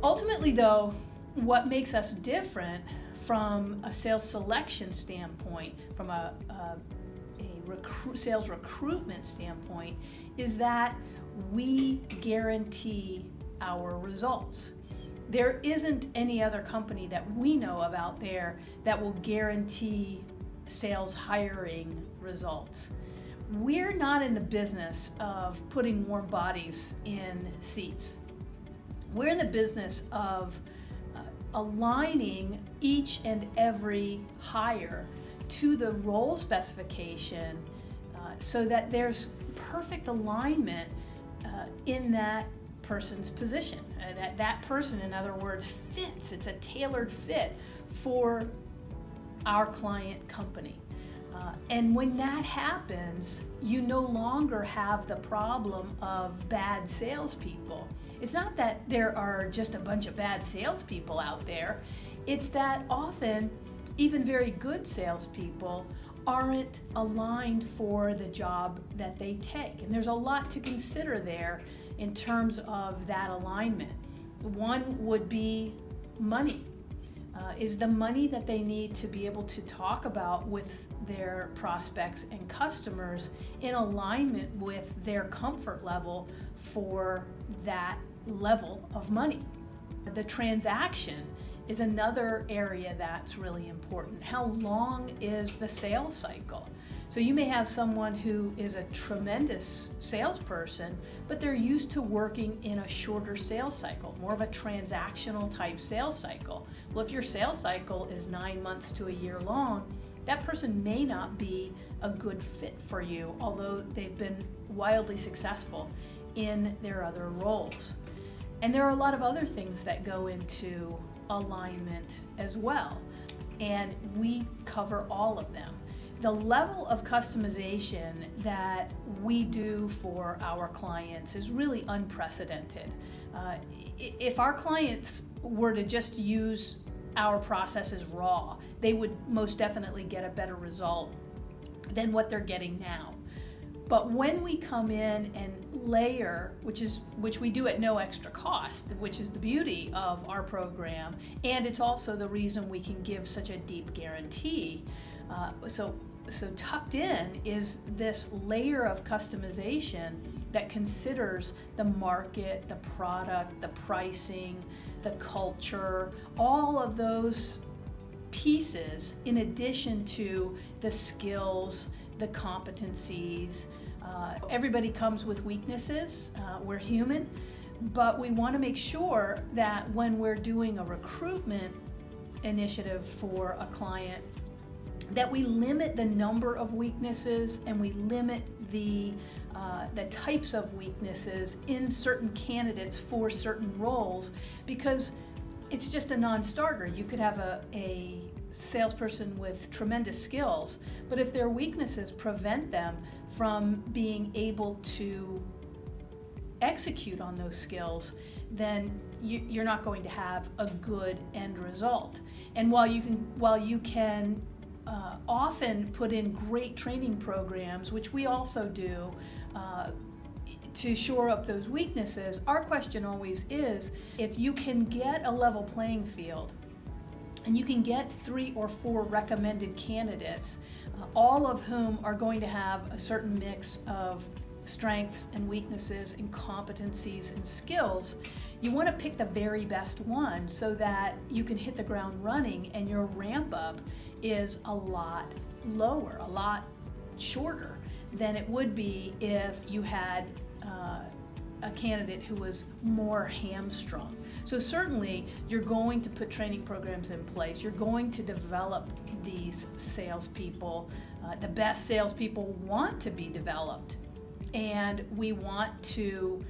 Ultimately, though, what makes us different from a sales selection standpoint, from a sales recruitment standpoint, is that we guarantee our results. There isn't any other company that we know of out there that will guarantee sales hiring results. We're not in the business of putting warm bodies in seats. We're in the business of aligning each and every hire to the role specification so that there's perfect alignment in that person's position. That person, in other words, fits. It's a tailored fit for our client company. And when that happens, you no longer have the problem of bad salespeople. It's not that there are just a bunch of bad salespeople out there. It's that often even very good salespeople aren't aligned for the job that they take. And there's a lot to consider there in terms of that alignment. One would be money. Is the money that they need to be able to talk about with their prospects and customers in alignment with their comfort level for that level of money? The transaction is another area that's really important. How long is the sales cycle? So you may have someone who is a tremendous salesperson, but they're used to working in a shorter sales cycle, more of a transactional type sales cycle. Well, if your sales cycle is 9 months to a year long, that person may not be a good fit for you, although they've been wildly successful in their other roles. And there are a lot of other things that go into alignment as well, and we cover all of them. The level of customization that we do for our clients is really unprecedented. If our clients were to just use our processes raw, they would most definitely get a better result than what they're getting now. But when we come in and layer, which we do at no extra cost, which is the beauty of our program, and it's also the reason we can give such a deep guarantee. So tucked in is this layer of customization that considers the market, the product, the pricing, the culture, all of those pieces in addition to the skills, the competencies. Everybody comes with weaknesses. We're human, but we want to make sure that when we're doing a recruitment initiative for a client, that we limit the number of weaknesses and we limit the types of weaknesses in certain candidates for certain roles, because it's just a non-starter. You could have a salesperson with tremendous skills, but if their weaknesses prevent them from being able to execute on those skills, then you're not going to have a good end result. And while you can often put in great training programs, which we also do, to shore up those weaknesses, our question always is, if you can get a level playing field and you can get 3 or 4 recommended candidates, all of whom are going to have a certain mix of strengths and weaknesses and competencies and skills, you want to pick the very best one so that you can hit the ground running and your ramp up is a lot lower, a lot shorter than it would be if you had a candidate who was more hamstrung. So certainly you're going to put training programs in place. You're going to develop these salespeople. The best salespeople want to be developed, and we want to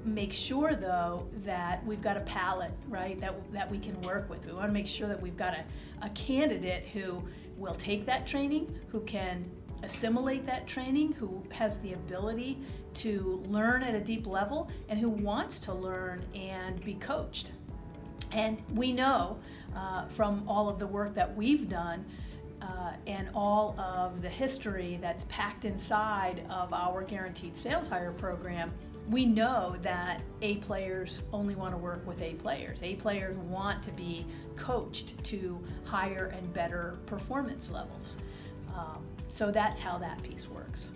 make sure, though, that we've got a palette, right, that we can work with. We want to make sure that we've got a candidate who will take that training, who can assimilate that training, who has the ability to learn at a deep level, and who wants to learn and be coached. And we know from all of the work that we've done and all of the history that's packed inside of our Guaranteed Sales Hire program, we know that A players only want to work with A players. A players want to be coached to higher and better performance levels. So that's how that piece works.